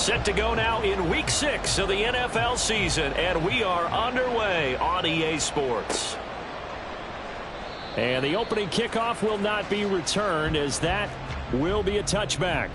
Set to go now in Week 6 of the NFL season, and we are underway on EA Sports. And the opening kickoff will not be returned, as that will be a touchback.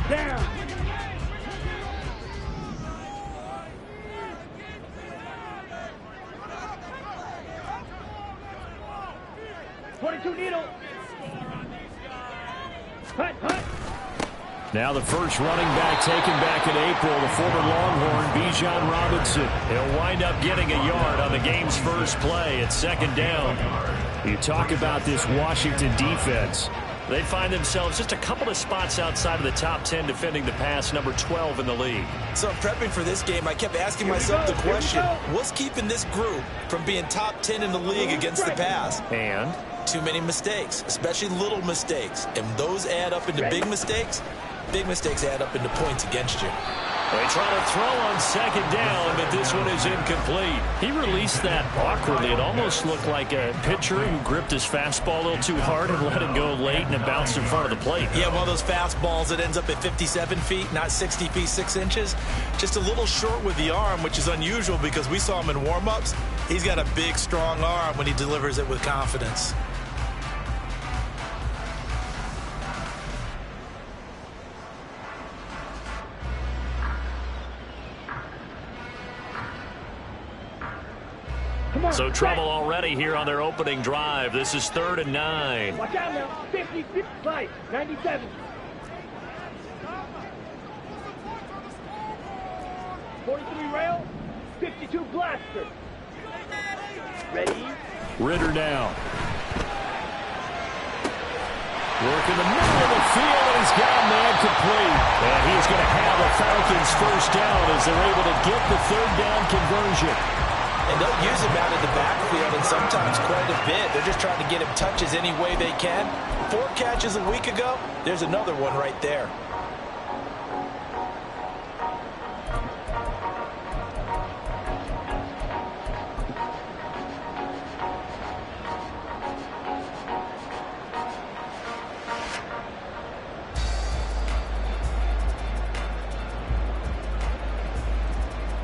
Down. Needle. Hut, hut. Now the first running back taken back in April, the former Longhorn, Bijan Robinson. He'll wind up getting a yard on the game's first play at second down. You talk about this Washington defense. They find themselves just a couple of spots outside of the top 10 defending the pass, number 12 in the league. So prepping for this game, I kept asking myself the question, what's keeping this group from being top 10 in the league against the pass? And? Too many mistakes, especially little mistakes. And those add up into big mistakes. Big mistakes add up into points against you. They try to throw on second down, but this one is incomplete. He released that awkwardly. It almost looked like a pitcher who gripped his fastball a little too hard and let it go late, and it bounced in front of the plate. Yeah, one of those fastballs that ends up at 57 feet, not 60 feet, 6 inches. Just a little short with the arm, which is unusual because we saw him in warm-ups. He's got a big, strong arm when he delivers it with confidence. So trouble already here on their opening drive. This is 3rd and 9. Watch out now. 50, 55, 97. 43 rail, 52 blaster. Ready? Ritter now. Working the middle of the field, and he's got a man complete. And he's going to have the Falcons first down as they're able to get the 3rd down conversion. And they'll use him out in the backfield, and sometimes quite a bit. They're just trying to get him touches any way they can. 4 catches a week ago. There's another one right there.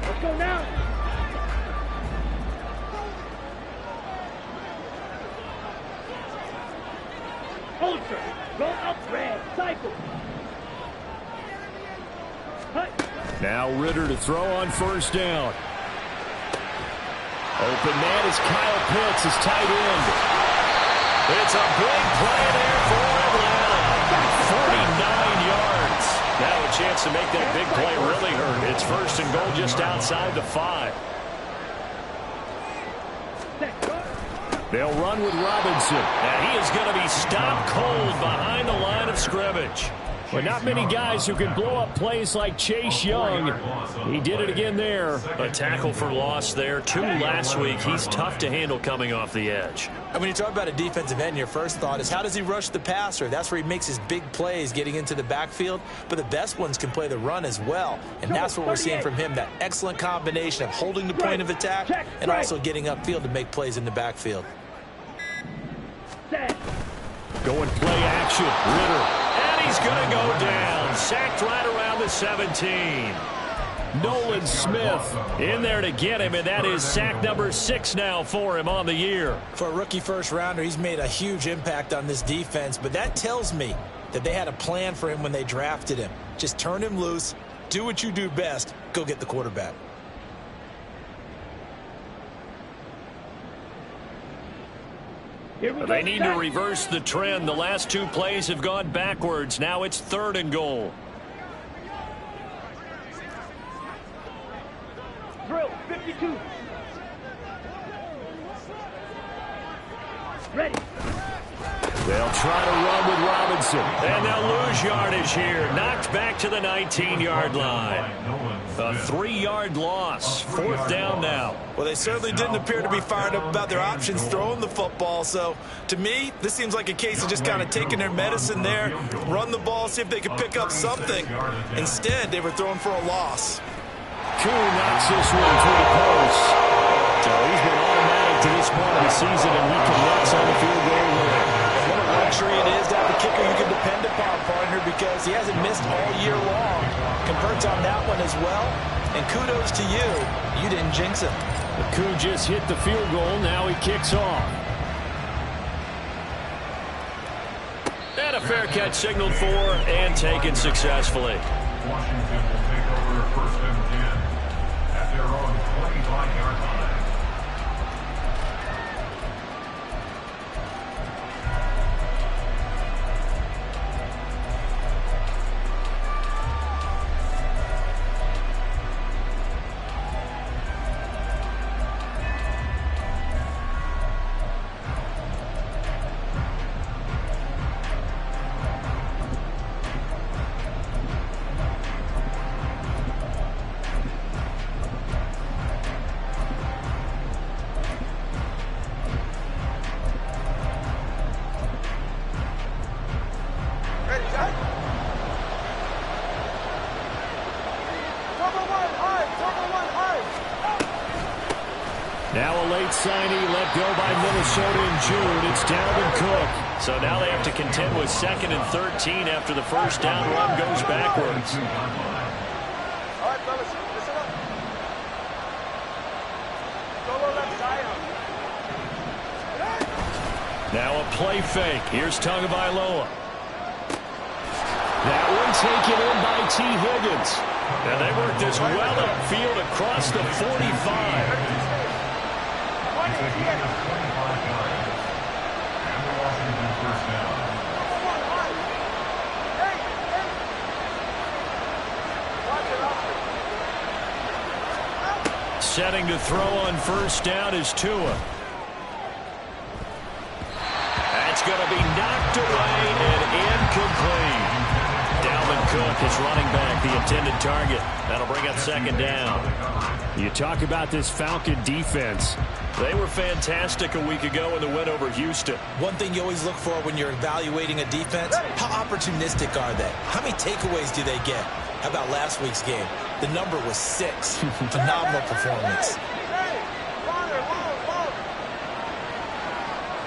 Let's go now. Ultra, go up red, cycle. Hut. Now Ritter to throw on first down. Open man is Kyle Pitts, his tight end. It's a big play there for Atlanta. 49 yards. Now a chance to make that big play really hurt. It's 1st and goal just outside the 5. They'll run with Robinson, and he is going to be stopped cold behind the line of scrimmage. But not many guys who can blow up plays like Chase Young. He did it again there. A tackle for loss there. 2 last week. He's tough to handle coming off the edge. And when you talk about a defensive end, your first thought is how does he rush the passer? That's where he makes his big plays getting into the backfield. But the best ones can play the run as well. And that's what we're seeing from him, that excellent combination of holding the point of attack and also getting upfield to make plays in the backfield. Going play action. Ritter. And he's going to go down. Sacked right around the 17. Nolan Smith in there to get him, and that is sack number 6 now for him on the year. For a rookie first-rounder, he's made a huge impact on this defense, but that tells me that they had a plan for him when they drafted him. Just turn him loose, do what you do best, go get the quarterback. They need to reverse the trend. The last 2 plays have gone backwards. Now it's 3rd and goal. Drill 52. Ready. They'll try to run with Robinson. And they'll lose yardage here. Knocked back to the 19-yard line. A 3-yard loss. 4th down now. Well, they certainly didn't appear to be fired up about their options throwing the football. So, to me, this seems like a case of just kind of taking their medicine there, run the ball, see if they could pick up something. Instead, they were throwing for a loss. Koo knocks this one through the post. So he's been automatic to this point of the season, and he connects on the field goal line. What a luxury it is to have a kicker you can depend upon, partner, because he hasn't missed all year long. Converts on that one as well, and kudos to you. You didn't jinx him. Koo just hit the field goal. Now he kicks off. And a fair catch signaled for and taken successfully. Washington will take over 1st and 10 at their own 25-yard line. Now a late signee let go by Minnesota in June. It's Dalvin Cook. So now they have to contend with 2nd and 13 after the first down run goes backwards. All right, fellas, listen up. Solo left side. Now a play fake. Here's Tagovailoa. That one taken in by T. Higgins. And they work this well upfield across the 45. It's a gain of 25 yards. And the Washington first down. Setting to throw on first down is Tua. That's going to be knocked away and incomplete. Dalvin Cook is running back, the intended target. That'll bring up 2nd down. You talk about this Falcon defense. They were fantastic a week ago in the win over Houston. One thing you always look for when you're evaluating a defense, how opportunistic are they? How many takeaways do they get? How about last week's game? The number was 6. Phenomenal performance.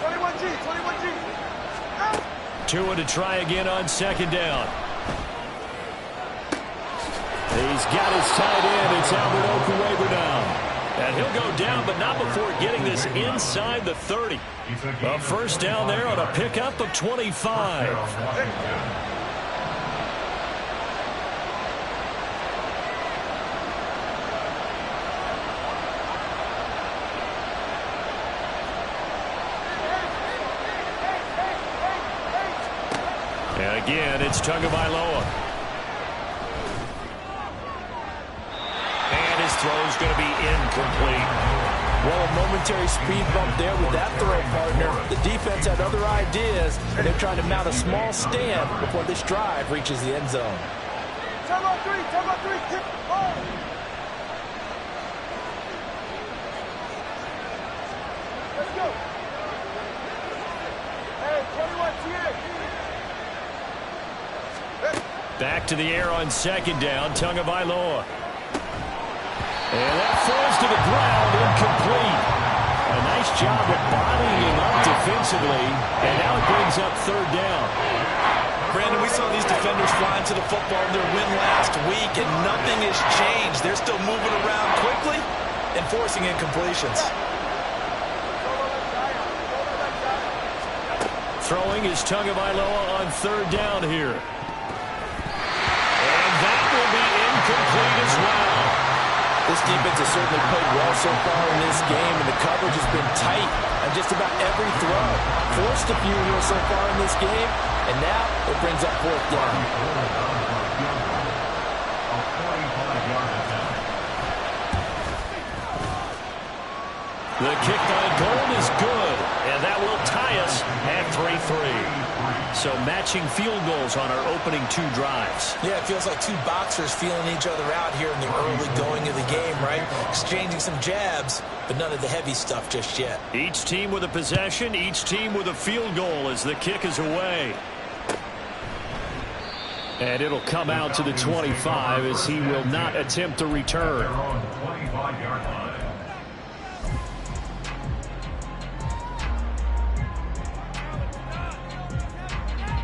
21G. Tua to try again on 2nd down. He's got his tight end. It's Albert Okwuegbunam. And he'll go down, but not before getting this inside the 30. A first down there on a pickup of 25. And again, it's Tagovailoa. And his throw is going to be incomplete. Well, a momentary speed bump there with that throw, partner. The defense had other ideas, and they're trying to mount a small stand before this drive reaches the end zone. Time on three, kick the ball. Let's go. Hey, 21, TA. Back to the air on second down, Tagovailoa. And that falls to the ground, incomplete. A nice job of bodying him up defensively, and now it brings up third down. Brandon, we saw these defenders flying to the football in their win last week, and nothing has changed. They're still moving around quickly and forcing incompletions. Throwing is Tagovailoa on third down here. And that will be incomplete as well. This defense has certainly played well so far in this game, and the coverage has been tight on just about every throw. Forced a few here so far in this game, and now it brings up fourth down. The kick by Gold is good, and that will tie us at 3-3. So matching field goals on our opening two drives. Yeah, it feels like two boxers feeling each other out here in the early going of the game, right? Exchanging some jabs, but none of the heavy stuff just yet. Each team with a possession, each team with a field goal as the kick is away. And it'll come out to the 25 as he will not attempt to return.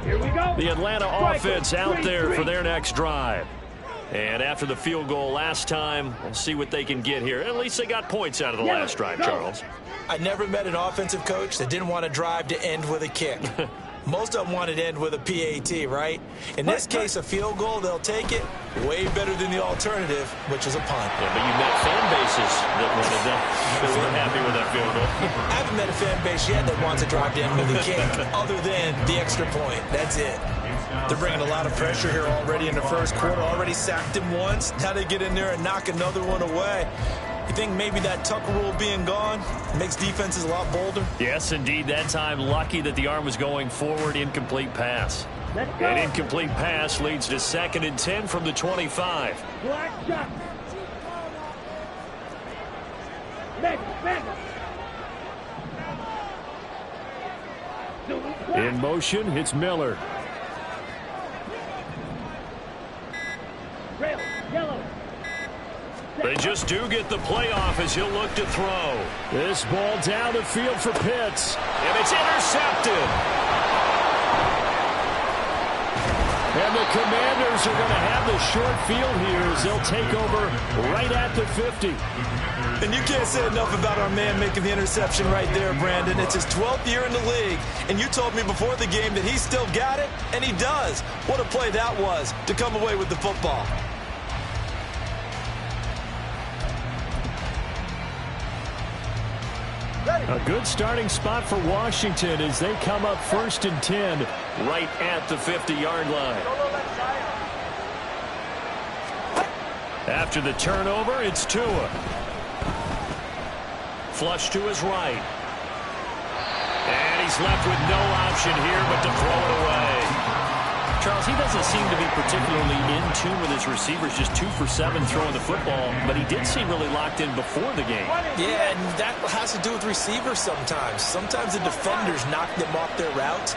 Here we go. The Atlanta offense out there for their next drive. And after the field goal last time, we'll see what they can get here. At least they got points out of the last drive, Charles. I never met an offensive coach that didn't want to drive to end with a kick. Most of them wanted to end with a PAT, right? In this case, a field goal, they'll take it. Way better than the alternative, which is a punt. Yeah, but you met fan bases that wanted that. They weren't happy with that field goal. I haven't met a fan base yet that wants to drive to end with a kick, other than the extra point. That's it. They're bringing a lot of pressure here already in the first quarter. Already sacked him once. Now they get in there and knock another one away. You think maybe that Tucker rule being gone makes defenses a lot bolder? Yes, indeed. That time, lucky that the arm was going forward. Incomplete pass. An incomplete pass leads to 2nd and 10 from the 25. Black shot. In motion, it's Miller. Red, yellow. They just do get the playoff as he'll look to throw. This ball down the field for Pitts. And it's intercepted. And the Commanders are going to have the short field here as they'll take over right at the 50. And you can't say enough about our man making the interception right there, Brandon. It's his 12th year in the league, and you told me before the game that he still got it, and he does. What a play that was to come away with the football. A good starting spot for Washington as they come up 1st and 10 right at the 50-yard line. After the turnover, it's Tua. Flush to his right. And he's left with no option here but to throw it away. Charles, he doesn't seem to be particularly in tune with his receivers, just 2 for 7 throwing the football, but he did seem really locked in before the game. Yeah, and that has to do with receivers sometimes. Sometimes the defenders knock them off their routes,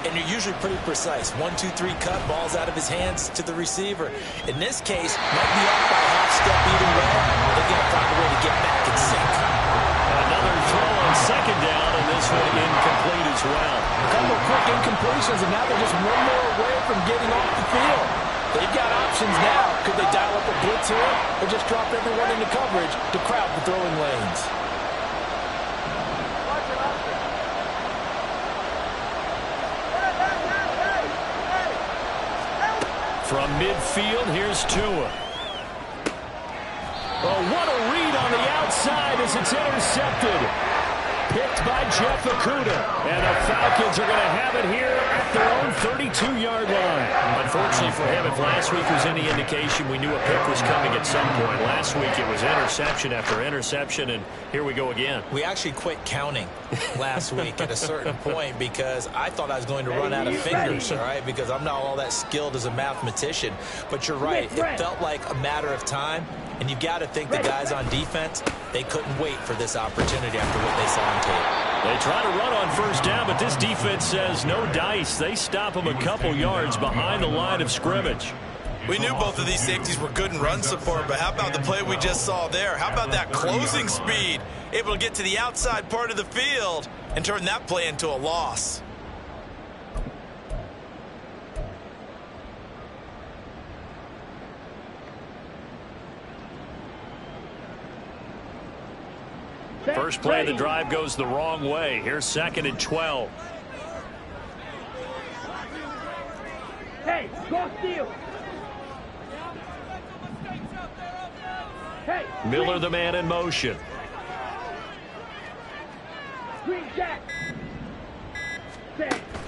and you're usually pretty precise. 1, 2, 3 cut, balls out of his hands to the receiver. In this case, might be off by a half step either way. They're going to find a way to get back and sync. Another throw on 2nd down, and this one incomplete as well. A couple of quick incompletions, and now they're just one more away from getting off the field. They've got options now. Could they dial up a blitz here, or just drop everyone into coverage to crowd the throwing lanes? From midfield, here's Tua. Oh, what a read on the outside as it's intercepted. picked by Jeff Okudah. And the Falcons are going to have it here at their own 32-yard line. Unfortunately for him, if last week was any indication, we knew a pick was coming at some point. Last week it was interception after interception, and here we go again. We actually quit counting last week at a certain point because I thought I was going to run out of fingers, all right, because I'm not all that skilled as a mathematician. But you're right. It felt like a matter of time, and you've got to think the guys on defense, they couldn't wait for this opportunity after what they saw on tape. They try to run on first down, but this defense says no dice. They stop them a couple yards behind the line of scrimmage. We knew both of these safeties were good in run support, but how about the play we just saw there? How about that closing speed? Able to get to the outside part of the field and turn that play into a loss. First play of the drive goes the wrong way. Here's 2nd and 12. Hey, go steal. Hey, Miller, the man in motion. Green Jack.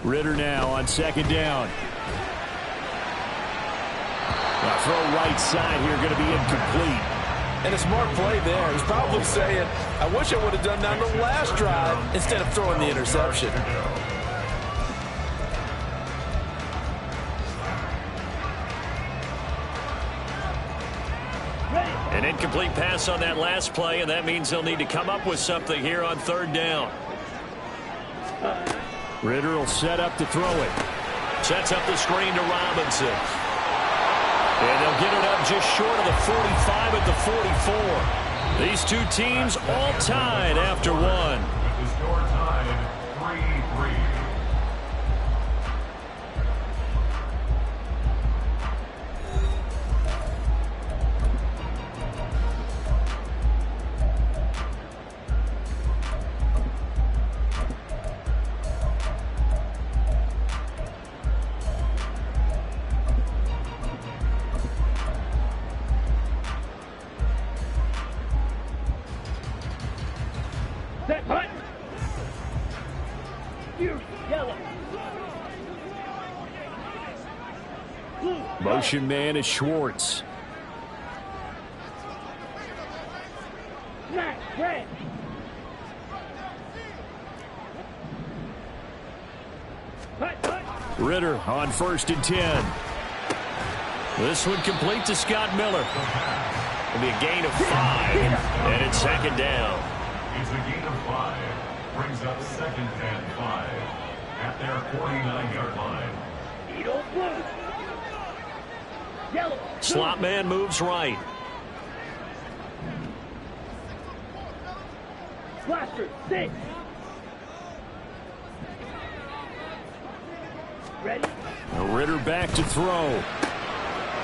Ritter now on 2nd down. Now throw right side here, going to be incomplete. And a smart play there. He's probably saying, I wish I would have done that on the last drive instead of throwing the interception. An incomplete pass on that last play, and that means they'll need to come up with something here on 3rd down. Ritter will set up to throw it. Sets up the screen to Robinson. And they'll get it up just short of the 45 at the 44. These two teams all tied after one. With the score tied 3-3. Set, hut. You, yellow. Blue. Motion man is Schwartz. Black, red. Hut, hut. Ritter on 1st and 10. This one complete to Scott Miller. It'll be a gain of 5, and it's 2nd down. It's a gain of 5. Brings up 2nd and 5 at their 49-yard line. Edo blue. Yellow. Slot man moves right. Blaster, 6. Ready? Ritter back to throw.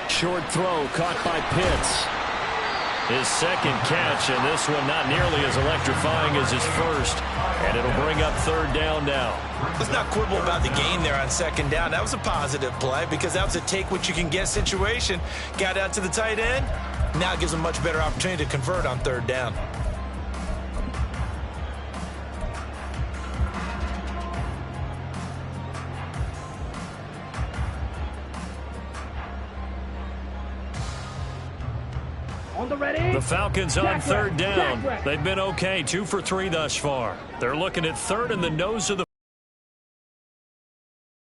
Short throw caught by Pitts. His 2nd catch, and this one not nearly as electrifying as his first. And it'll bring up 3rd down now. Let's not quibble about the gain there on 2nd down. That was a positive play because that was a take-what-you-can-get situation. Got out to the tight end. Now it gives them a much better opportunity to convert on 3rd down. On the ready. The Falcons on 3rd down. They've been okay, 2 for 3 thus far. They're looking at 3rd in the nose of the.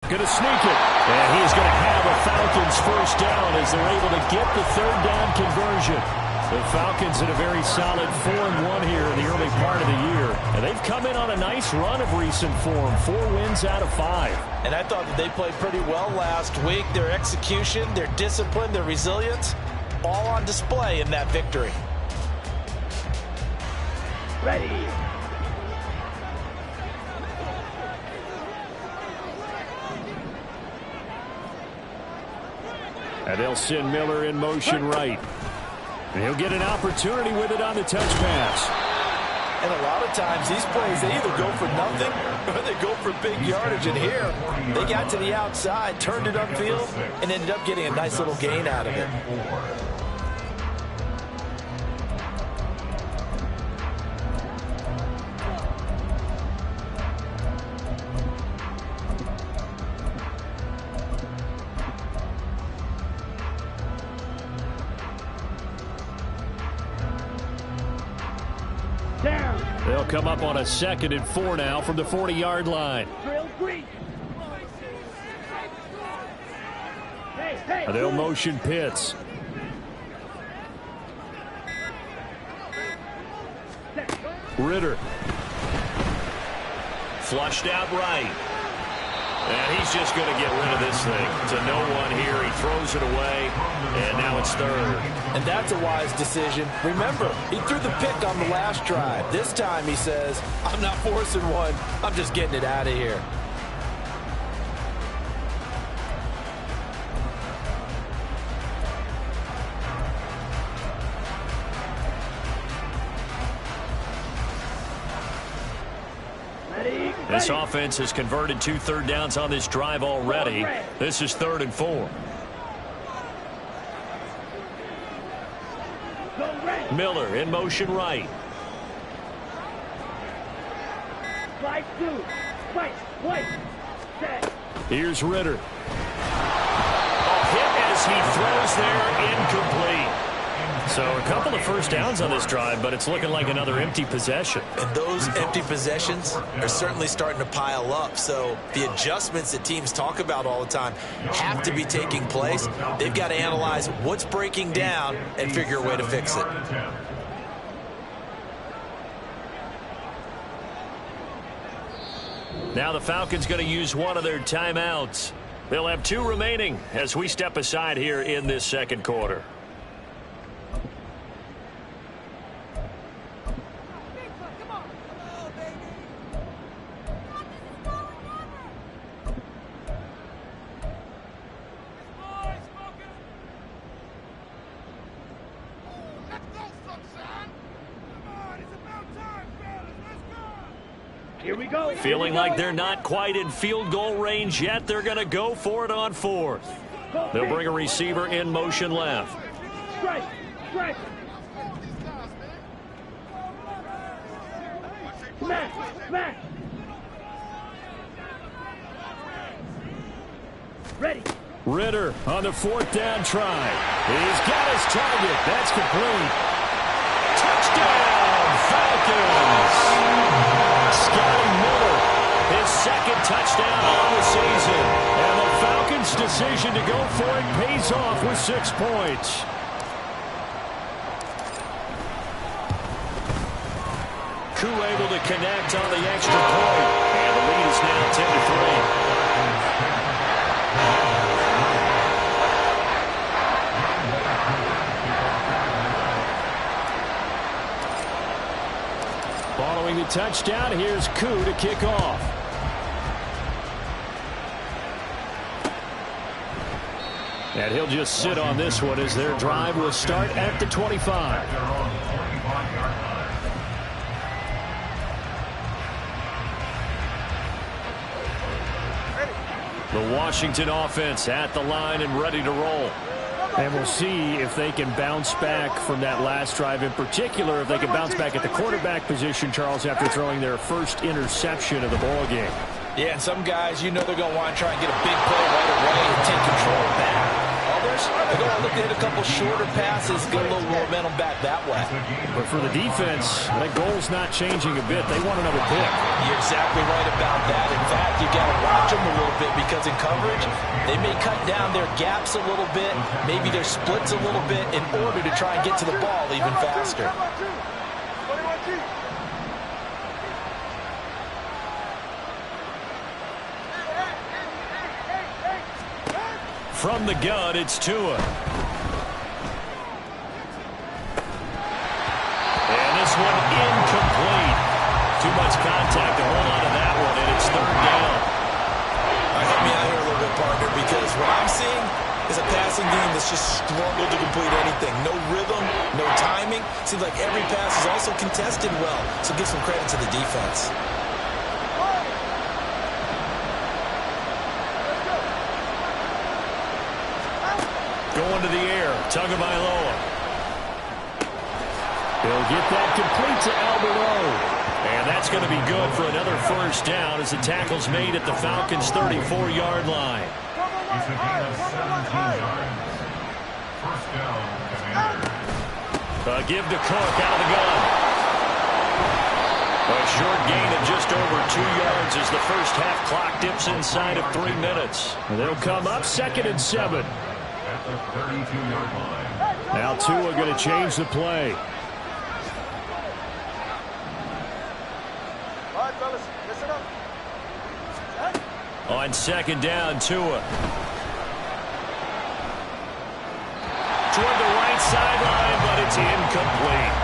Going to sneak it. And he's going to have a Falcons 1st down as they're able to get the 3rd down conversion. The Falcons in a very solid 4-1 here in the early part of the year. And they've come in on a nice run of recent form. 4 wins out of 5. And I thought that they played pretty well last week. Their execution, their discipline, their resilience, all on display in that victory. Ready. And they'll send Miller in motion right. And he'll get an opportunity with it on the touch pass. And a lot of times these plays, they either go for nothing or they go for big yardage. And here, they got to the outside, turned it upfield, and ended up getting a nice little gain out of it. come up on a 2nd and 4 now from the 40-yard line. Drill green. Hey, They'll motion Pitts. Ritter. Flushed out right. And he's just going to get rid of this thing. To no one here. He throws it away, and now it's 3rd. And that's a wise decision. Remember, he threw the pick on the last drive. This time he says, I'm not forcing one. I'm just getting it out of here. This offense has converted 2 third downs on this drive already. This is 3rd and 4. Miller in motion right. Slide 2. Fight. Wait. Set. Here's Ritter. A hit as he throws there, incomplete. So a couple of first downs on this drive, but it's looking like another empty possession. And those empty possessions are certainly starting to pile up. So the adjustments that teams talk about all the time have to be taking place. They've got to analyze what's breaking down and figure a way to fix it. Now the Falcons going to use one of their timeouts. They'll have 2 remaining as we step aside here in this 2nd quarter. Here we go. Feeling like they're not quite in field goal range yet. They're going to go for it on 4th. They'll bring a receiver in motion left. Strike. Strike. Smash. Smash. Ready. Ritter on the 4th down try. He's got his target. That's complete. Touchdown, Falcons. Scotty Miller, his 2nd touchdown on the season. And the Falcons' decision to go for it pays off with 6 points. Koo able to connect on the extra point. And the lead is now 10-3. Following the touchdown, here's Koo to kick off. And he'll just sit on this one as their drive will start at the 25. The Washington offense at the line and ready to roll. And we'll see if they can bounce back from that last drive, in particular if they can bounce back at the quarterback position, Charles, after throwing their first interception of the ball game. Yeah, and some guys, you know they're going to want to try and get a big play right away and take control of that. Others, they're going to look to hit a couple shorter passes, get a little momentum back that way. But for the defense, that goal's not changing a bit. They want another pick. You're exactly right about that. In fact, you got to watch them a little bit because in coverage, they may cut down their gaps a little bit, maybe their splits a little bit in order to try and get to the ball even faster. From the gun, it's Tua. And this one incomplete. Too much contact to hold on to that one, and it's 3rd down. Help me out here a little bit, partner, because what I'm seeing is a passing game that's just struggled to complete anything. No rhythm, no timing. Seems like every pass is also contested well, so give some credit to the defense. Going to the air, Tagovailoa. He'll get that complete to Albert O. And that's going to be good for another first down as the tackle's made at the Falcons' 34-yard line. It's a gain of 17 yards. First down, Commanders. Give to Cook out of the gun. A short gain of just over 2 yards as the first half clock dips inside of 3 minutes. They'll come up 2nd and 7. At the 32-yard line. Now Tua going to change the play. All right, fellas, listen up. On 2nd down, Tua. Toward the right sideline, but it's incomplete.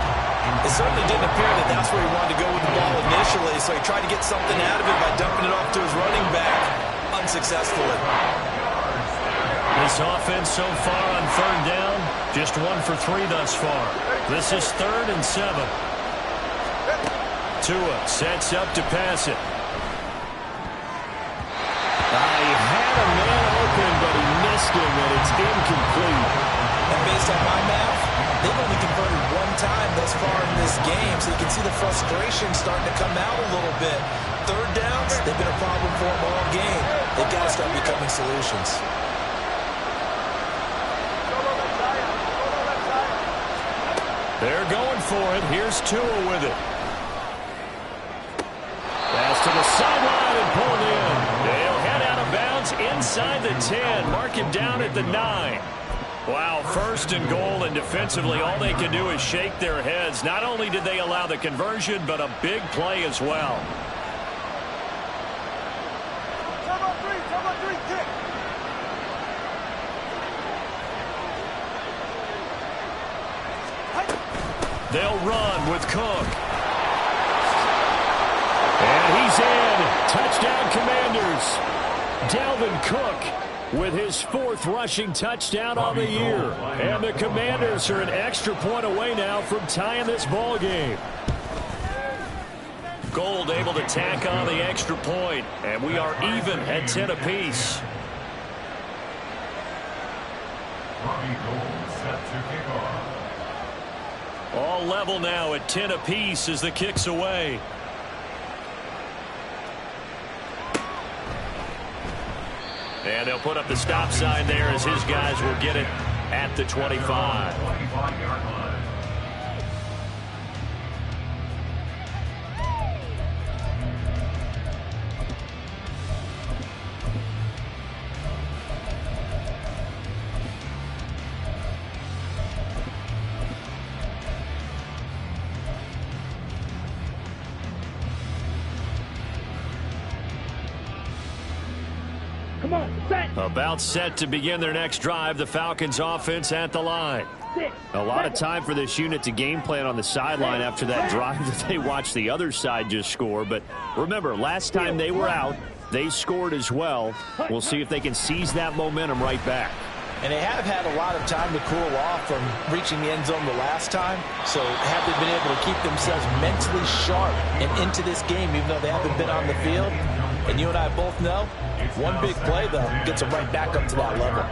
It certainly didn't appear that that's where he wanted to go with the ball initially, so he tried to get something out of it by dumping it off to his running back unsuccessfully. This offense so far on 3rd down, just 1 for 3 thus far. This is 3rd and 7. Tua sets up to pass it. He had a man open, but he missed him, and it's incomplete. And based on my math, they've only converted 1 time thus far in this game, so you can see the frustration starting to come out a little bit. 3rd downs, they've been a problem for them all game. They've got to start becoming solutions. They're going for it. Here's Tua with it. Pass to the sideline and pulled in. They'll head out of bounds inside the 10. Mark him down at the 9. Wow, 1st and goal, and defensively all they can do is shake their heads. Not only did they allow the conversion, but a big play as well. Time on 3, kick. They'll run with Cook. And he's in. Touchdown, Commanders. Dalvin Cook with his 4th rushing touchdown on the year. And the Commanders are an extra point away now from tying this ball game. Gold able to tack on the extra point, and we are even at 10 apiece. Robbie Gould set to kick off. All level now at 10 apiece as the kick's away. And they'll put up the stop sign there as his guys will get it at the 25. 25-yard line. Come on, set. About set to begin their next drive. The Falcons offense at the line. A lot of time for this unit to game plan on the sideline after that drive that they watched the other side just score. But remember, last time they were out, they scored as well. We'll see if they can seize that momentum right back. And they have had a lot of time to cool off from reaching the end zone the last time. So have they been able to keep themselves mentally sharp and into this game, even though they haven't been on the field? And you and I both know, one big play, though, gets them right back up to that level.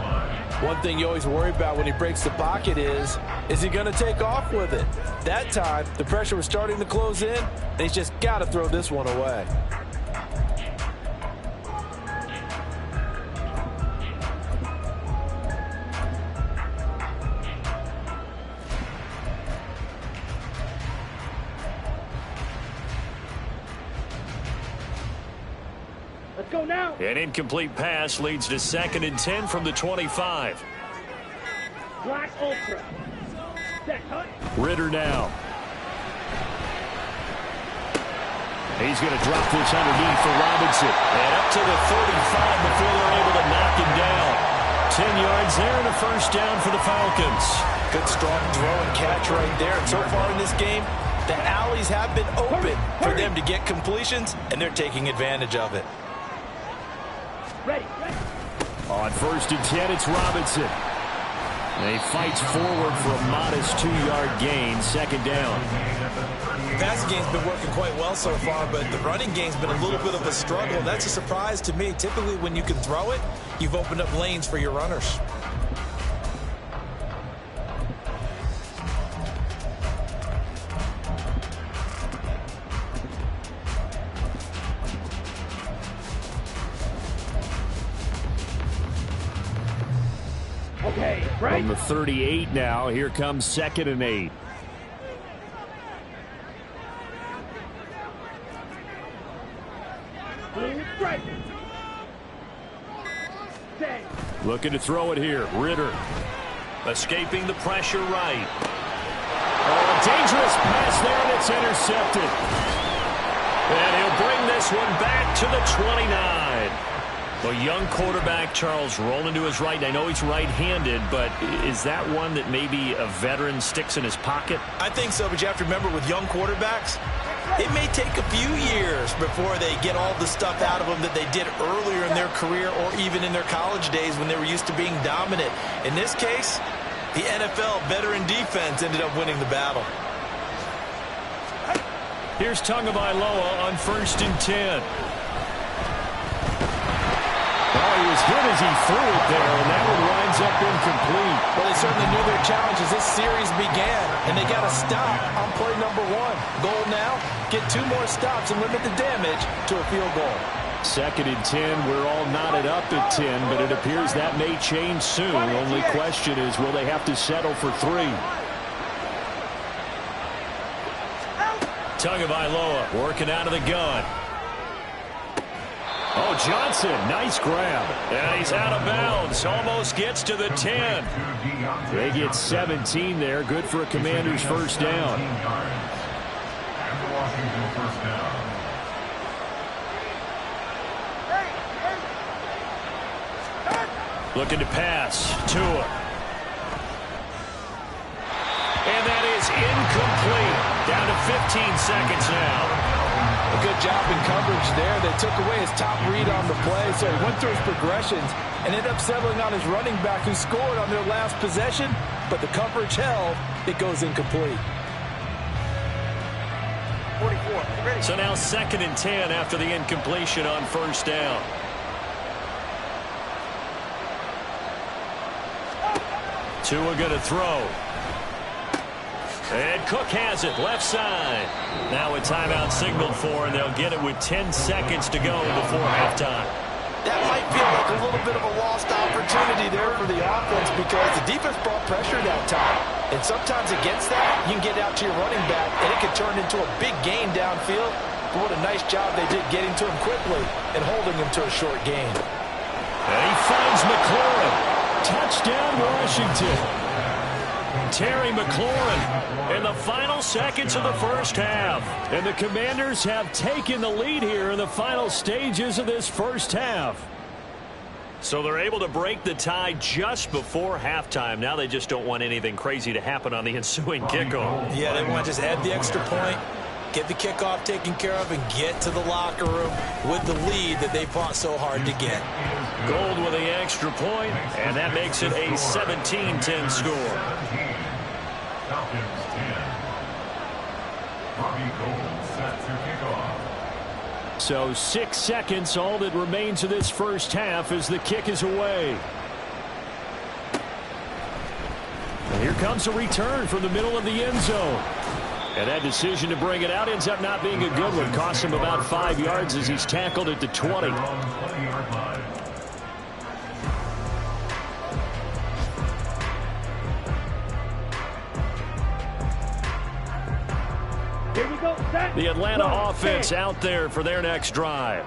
One thing you always worry about when he breaks the pocket is he going to take off with it? That time, the pressure was starting to close in, and he's just got to throw this one away. Let's go now. An incomplete pass leads to 2nd and 10 from the 25. Black Ultra. Set, cut. Ritter now. He's going to drop this underneath for Robinson. And up to the 35 before they're able to knock him down. 10 yards there and a 1st down for the Falcons. Good strong throw and catch right there. And so far in this game, the alleys have been open for them to get completions, and they're taking advantage of it. Ready. On 1st and 10, it's Robinson. They fights forward for a modest 2-yard gain, 2nd down. The passing game's been working quite well so far, but the running game's been a little bit of a struggle. That's a surprise to me. Typically, when you can throw it, you've opened up lanes for your runners. Okay, right. From the 38 now, here comes 2nd and 8. Blue strike. Stay. Looking to throw it here. Ritter. Escaping the pressure right. Oh, a dangerous pass there, and it's intercepted. And he'll bring this one back to the 29. A young quarterback, Charles, rolling to his right. I know he's right-handed, but is that one that maybe a veteran sticks in his pocket? I think so, but you have to remember with young quarterbacks, it may take a few years before they get all the stuff out of them that they did earlier in their career or even in their college days when they were used to being dominant. In this case, the NFL veteran defense ended up winning the battle. Here's Tagovailoa on 1st and 10. Well, he was hit as he threw it there, and that one winds up incomplete. Well, they certainly knew their challenge as this series began, and they got to stop on play number 1. Goal now, get 2 more stops and limit the damage to a field goal. 2nd and 10, we're all knotted up at 10, but it appears that may change soon. Only question is, will they have to settle for 3? Tagovailoa working out of the gun. Oh, Johnson, nice grab. And he's out of bounds. Almost gets to the 10. They get 17 there. Good for a Commanders first down. And the Washington first down. Looking to pass. Tua. And that is incomplete. Down to 15 seconds now. A good job in coverage there. They took away his top read on the play, so he went through his progressions and ended up settling on his running back who scored on their last possession, but the coverage held. It goes incomplete. 44. Ready. So now 2nd and 10 after the incompletion on 1st down. Tua going to throw. And Cook has it, left side. Now a timeout signaled for, and they'll get it with 10 seconds to go before halftime. That might feel like a little bit of a lost opportunity there for the offense because the defense brought pressure that time. And sometimes against that, you can get out to your running back, and it can turn into a big gain downfield. But what a nice job they did getting to him quickly and holding him to a short gain. And he finds McLaurin. Touchdown, Washington. Terry McLaurin in the final seconds of the first half. And the Commanders have taken the lead here in the final stages of this first half. So they're able to break the tie just before halftime. Now they just don't want anything crazy to happen on the ensuing kickoff. Yeah, they want to just add the extra point, get the kickoff taken care of, and get to the locker room with the lead that they fought so hard to get. Gold with the extra point, and that makes it a 17-10 score. Falcons 10. Robbie Gould set to kick off. So 6 seconds, all that remains of this first half as the kick is away. And here comes a return from the middle of the end zone. And that decision to bring it out ends up not being a good one. Costs him about 5 yards as he's tackled at the 20. 20-yard line. Here we go, set. The Atlanta Go, offense set. out there for their next drive.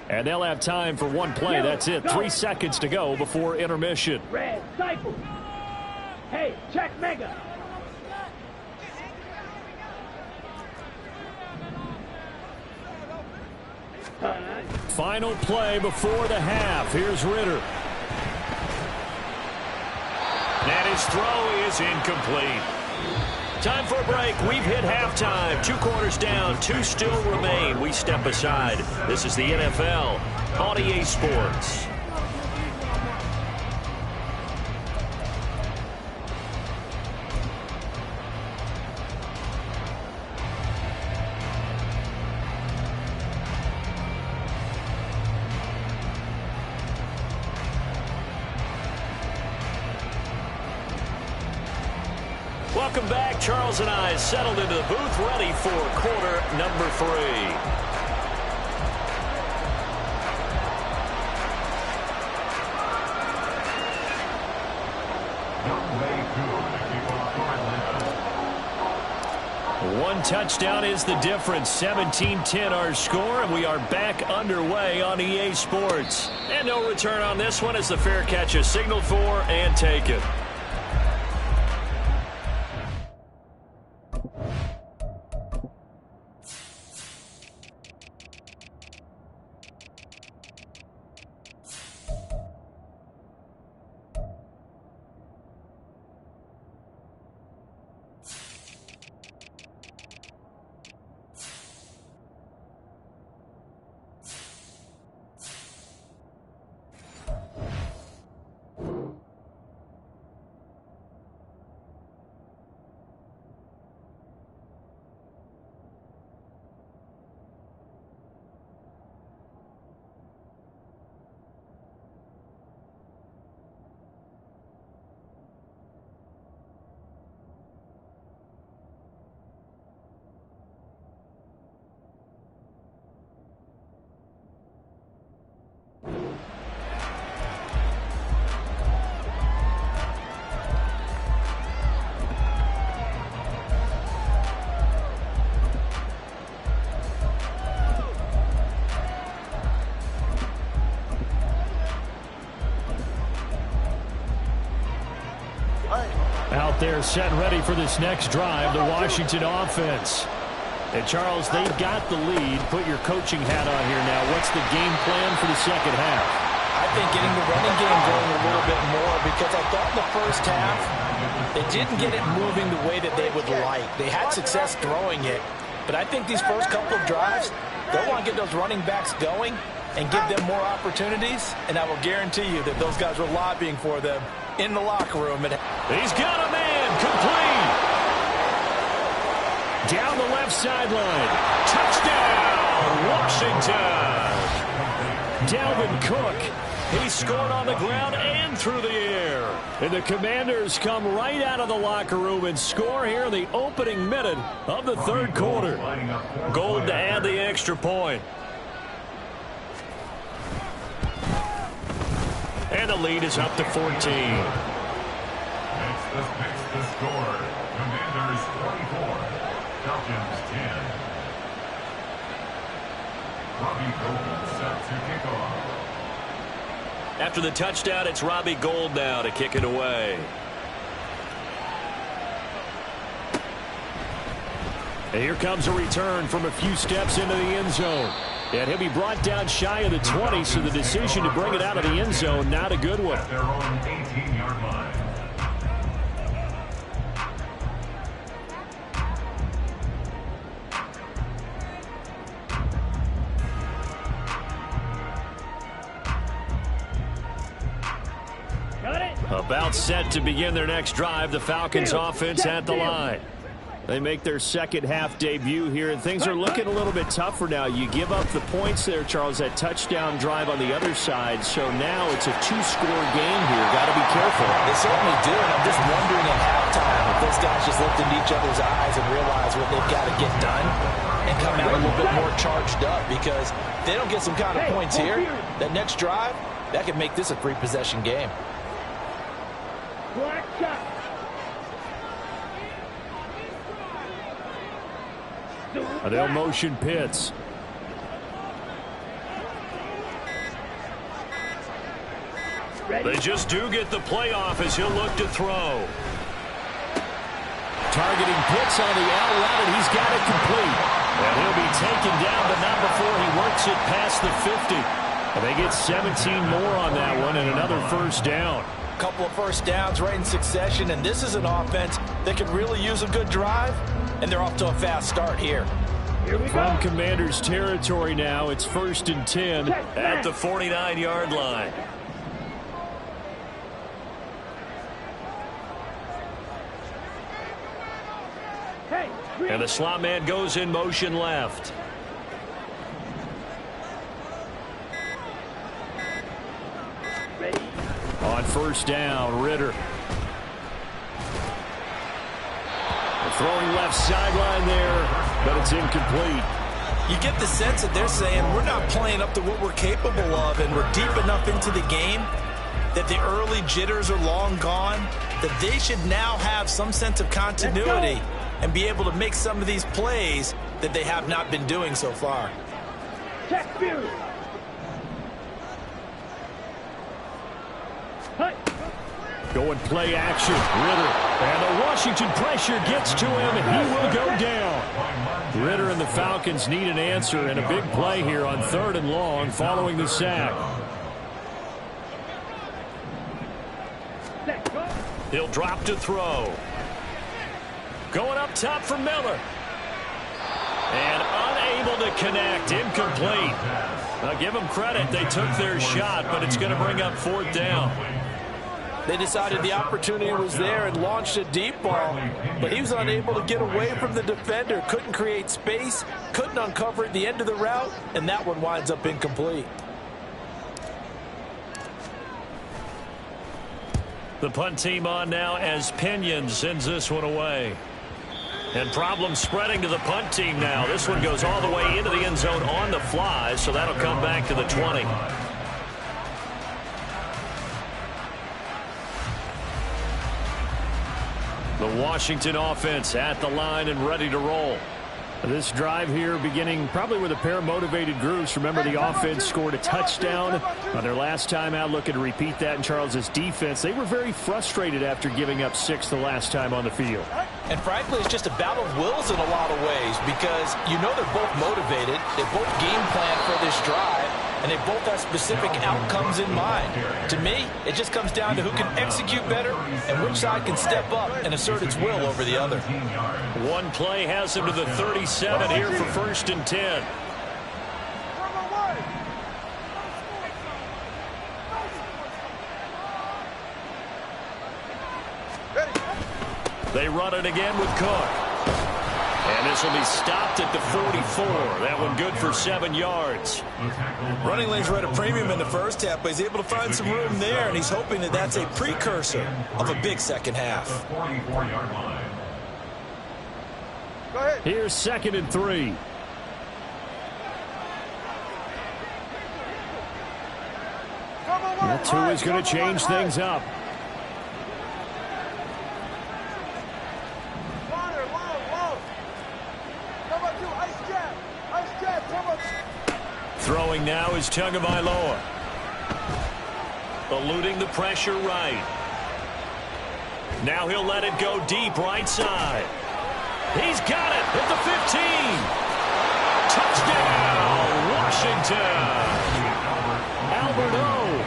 And they'll have time for one play. That's it. 3 seconds to go before intermission. Red, Cypher. Hey, check Mega. Final play before the half. Here's Ritter. And his throw is incomplete. Time for a break. We've hit halftime. 2 quarters down. 2 still remain. We step aside. This is the NFL on EA Sports. Welcome back. Charles and I settled into the booth, ready for quarter number 3. Young Way Coo to kick off for Atlanta. touchdown is the difference. 17-10 our score, and we are back underway on EA Sports. And no return on this one as the fair catch is signaled for and taken. Out there set and ready for this next drive, the Washington offense. And Charles, they've got the lead. Put your coaching hat on here now. What's the game plan for the second half? I think getting the running game going a little bit more, because I thought in the first half they didn't get it moving the way that they would like. They had success throwing it, but I think these first couple of drives, they'll want to get those running backs going and give them more opportunities, and I will guarantee you that those guys were lobbying for them in the locker room. And he's got a man complete. Down the left sideline. Touchdown, Washington. Dalvin Cook. He scored on the ground and through the air. And the Commanders come right out of the locker room and score here in the opening minute of the third quarter. Gold to add the extra point. And the lead is up to 14. Makes the score. Commanders 44, Falcons 10. Robbie Gould set to kick off. After the touchdown, it's Robbie Gould now to kick it away. And here comes a return from a few steps into the end zone. And he'll be brought down shy of the 20, so the decision to bring it out of the end zone, not a good one. At their own 18-yard line. Got it. About set to begin their next drive, the Falcons offense at the line. They make their second half debut here, and things are looking a little bit tougher now. You give up the points there, Charles, that touchdown drive on the other side. So now it's a two-score game here. Got to be careful. they certainly do, and I'm just wondering at halftime if those guys just looked into each other's eyes and realize what they've got to get done and come out a little bit more charged up, because if they don't get some kind of points here, that next drive, that could make this a three-possession game. Black shot. They'll motion Pitts. They just do get the playoff as he'll look to throw. Targeting Pitts on the out route, and he's got it complete. And he'll be taken down, but not before he works it past the 50. And they get 17 more on that one and another first down. Couple of first downs right in succession, and this is an offense that could really use a good drive, and they're off to a fast start here. From Commanders territory now, it's 1st and 10 at the 49-yard line. And the slot man goes in motion left. On first down, Ritter. Throwing left sideline there, but it's incomplete. You get the sense that they're saying we're not playing up to what we're capable of, and we're deep enough into the game that the early jitters are long gone, that they should now have some sense of continuity and be able to make some of these plays that they have not been doing so far. Check view. Going play action. Ridder. And the Washington pressure gets to him, and he will go down. Ridder and the Falcons need an answer, and a big play here on 3rd and long following the sack. He'll drop to throw. Going up top for Miller. And unable to connect. Incomplete. Now give them credit. They took their shot, but it's going to bring up 4th down. They decided the opportunity was there and launched a deep ball, but he was unable to get away from the defender. Couldn't create space, couldn't uncover at the end of the route, and that one winds up incomplete. The punt team on now as Pinion sends this one away. And problems spreading to the punt team now. This one goes all the way into the end zone on the fly, so that'll come back to the 20. The Washington offense at the line and ready to roll. This drive here beginning probably with a pair of motivated groups. Remember, the offense scored a touchdown on their last time out. Looking to repeat that in Charles's defense. They were very frustrated after giving up 6 the last time on the field. And frankly, it's just a battle of wills in a lot of ways because you know they're both motivated. They both game plan for this drive, and they both have specific outcomes in mind. To me, it just comes down to who can execute better and which side can step up and assert its will over the other. One play has him to the 37 here for 1st and 10. They run it again with Cook. And this will be stopped at the 44. That one good for 7 yards. Running lanes were at a premium in the first half, but he's able to find some room there, and he's hoping that that's a precursor of a big second half. Here's 2nd and 3. That 2 is going to change things up. Throwing now is Tagovailoa. Eluding the pressure right. Now he'll let it go deep right side. He's got it at the 15. Touchdown, Washington. Albert O,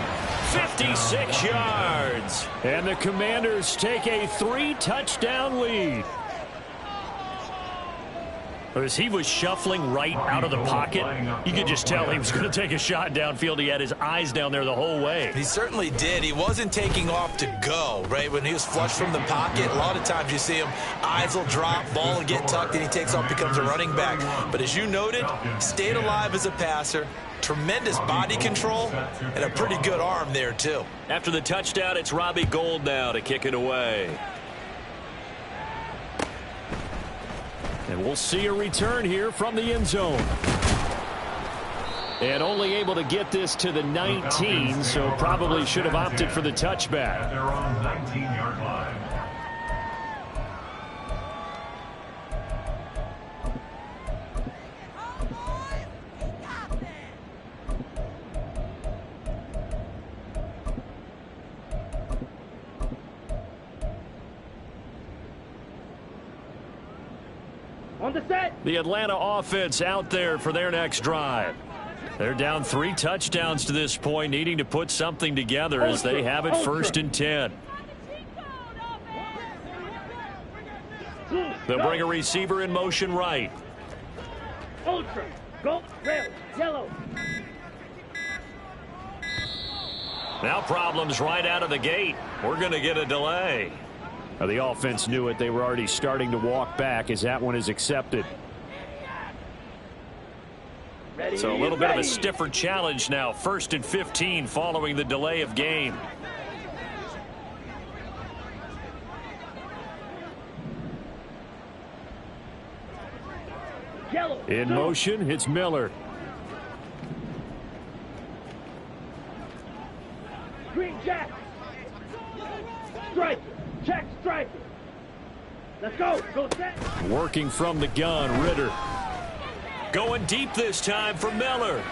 56 yards. And the Commanders take a 3-touchdown lead. As he was shuffling right out of the pocket, you could just tell he was going to take a shot downfield. He had his eyes down there the whole way. He certainly did. He wasn't taking off to go, right? When he was flushed from the pocket, a lot of times you see him, eyes will drop, ball will get tucked, and he takes off, becomes a running back. But as you noted, stayed alive as a passer, tremendous body control, and a pretty good arm there, too. After the touchdown, it's Robbie Gould now to kick it away. And we'll see a return here from the end zone. And only able to get this to the 19, so probably should have opted for the touchback. At their own 19-yard line. On the set. The Atlanta offense out there for their next drive. They're down 3 touchdowns to this point, needing to put something together as they have it 1st and 10. They'll bring a receiver in motion right. Ultra. Go. Red. Yellow. Now problems right out of the gate. We're going to get a delay. Now the offense knew it. They were already starting to walk back as that one is accepted. Ready, So a little bit of a ready. stiffer challenge now. 1st and 15 following the delay of game. Yellow. In Go. motion, it's Miller. Green Jack. Striker. Check striker. Let's go. Go set. Working from the gun, Ritter. Going deep this time for Miller.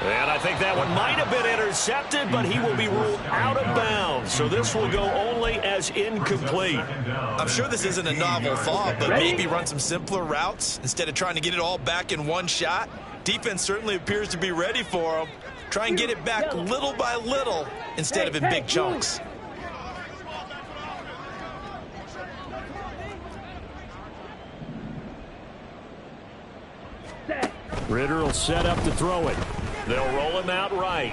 And I think that one might have been intercepted, but he will be ruled out of bounds. So this will go only as incomplete. I'm sure this isn't a novel thought, but maybe run some simpler routes instead of trying to get it all back in one shot. Defense certainly appears to be ready for him. Try and get it back little by little instead of in big chunks. Ritter will set up to throw it. They'll roll him out right.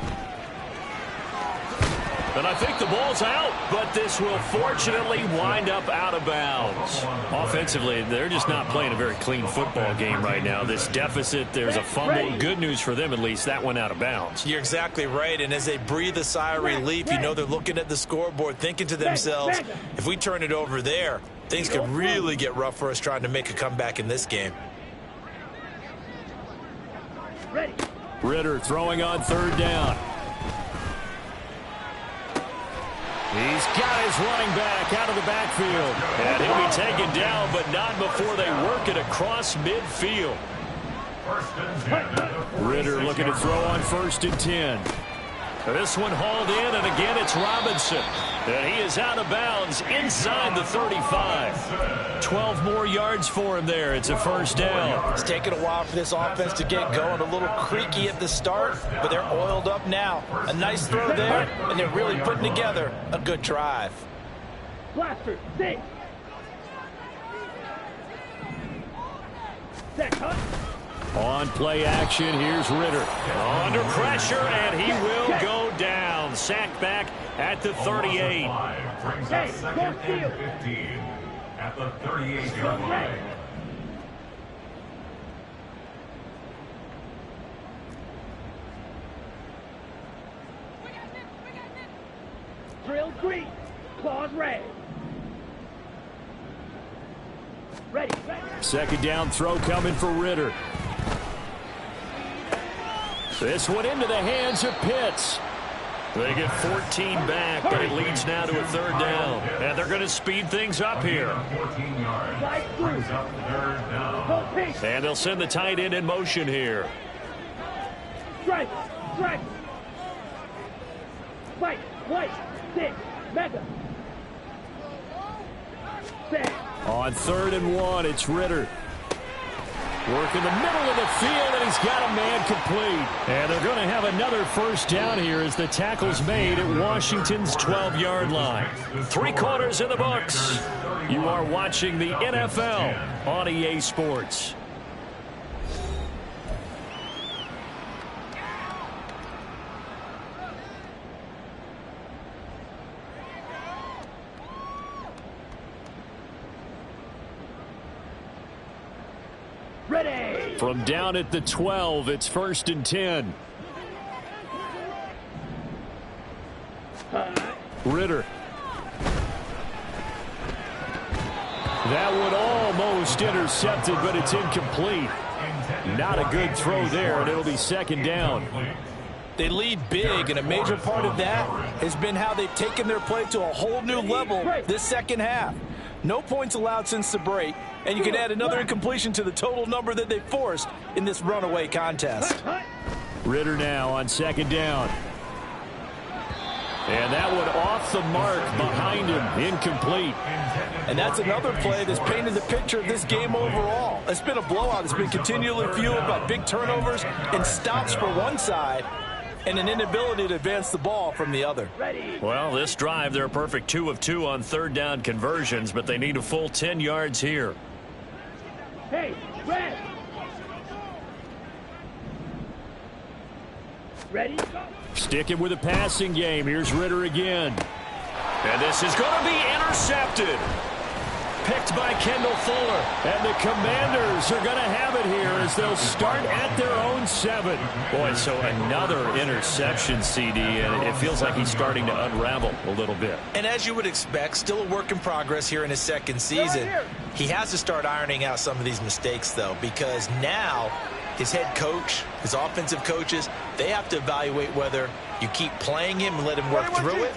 And I think the ball's out, but this will fortunately wind up out of bounds. Offensively, they're just not playing a very clean football game right now. This deficit, there's a fumble. Good news for them, at least. That went out of bounds. You're exactly right, and as they breathe a sigh of relief, you know they're looking at the scoreboard, thinking to themselves, if we turn it over there, things could really get rough for us trying to make a comeback in this game. Ritter throwing on third down. He's got his running back out of the backfield. And he'll be taken down, but not before they work it across midfield. Ritter looking to throw on 1st and 10. This one hauled in, and again it's Robinson. And he is out of bounds inside the 35. 12 more yards for him there. It's a 1st down. It's taken a while for this offense to get going. A little creaky at the start, but they're oiled up now. A nice throw there, and they're really putting together a good drive. Blaster, 6. Set, cut. On play action, here's Ritter. Under pressure, and he will go down. Sacked back at the 38. Brings us 2nd and 15 at the 38-yard line. Drill green. Claws red. Ready. 2nd down throw coming for Ritter. This one into the hands of Pitts. They get 14 back, but it leads now to a 3rd down. And they're going to speed things up here. 14 yards. Brings up 3rd down. And they'll send the tight end in motion here. Strike. Strike. Fight. White. 6. Mega. Set. On 3rd and 1, it's Ritter. Work in the middle of the field, and he's got a man complete. And they're going to have another 1st down here as the tackle's made at Washington's 12-yard line. 3 quarters in the books. You are watching the NFL on EA Sports. Ready. From down at the 12, it's 1st and 10. Ritter. That one almost intercepted, but it's incomplete. Not a good throw there, and it'll be 2nd down. They lead big, and a major part of that has been how they've taken their play to a whole new level this 2nd half. No points allowed since the break, and you can add another incompletion to the total number that they forced in this runaway contest. Ritter now on 2nd down. And that one off the mark behind him, incomplete. And that's another play that's painted the picture of this game overall. It's been a blowout. It's been continually fueled by big turnovers and stops for one side and an inability to advance the ball from the other. Well, this drive, they're a perfect 2 of 2 on 3rd down conversions, but they need a full 10 yards here. Hey, red. Ready? Sticking with a passing game. Here's Ritter again. And this is going to be intercepted. Picked by Kendall Fuller. And the Commanders are going to have it here as they'll start at their own 7. Boy, so another interception, CD, and it feels like he's starting to unravel a little bit. And as you would expect, still a work in progress here in his 2nd season. He has to start ironing out some of these mistakes, though, because now his head coach, his offensive coaches, they have to evaluate whether you keep playing him and let him work through it,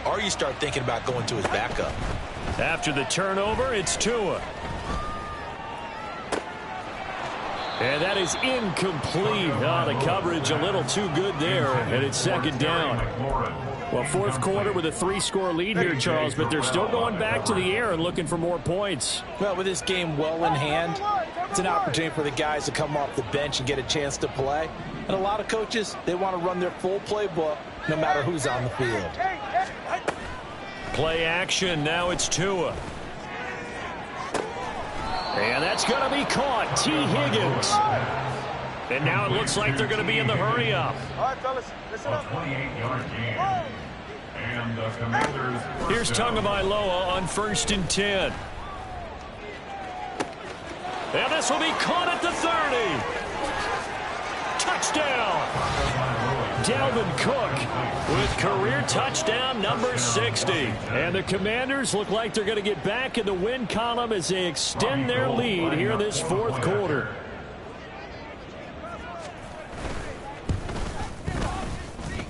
or you start thinking about going to his backup. After the turnover, it's Tua. And that is incomplete. The coverage a little too good there, and it's second down. Well, fourth quarter with a 3-score lead here, Charles, but they're still going back to the air and looking for more points. Well, with this game well in hand, it's an opportunity for the guys to come off the bench and get a chance to play. And a lot of coaches, they want to run their full playbook no matter who's on the field. Play action. Now it's Tua. And that's going to be caught. T. Higgins. And now it looks like they're going to be in the hurry-up. All right, fellas, listen up. 28-yard gain. And the Commanders. Here's Tagovailoa on 1st and 10. And this will be caught at the 30. Touchdown. Dalvin Cook with career touchdown number 60. And the Commanders look like they're going to get back in the win column as they extend their lead here in this fourth quarter.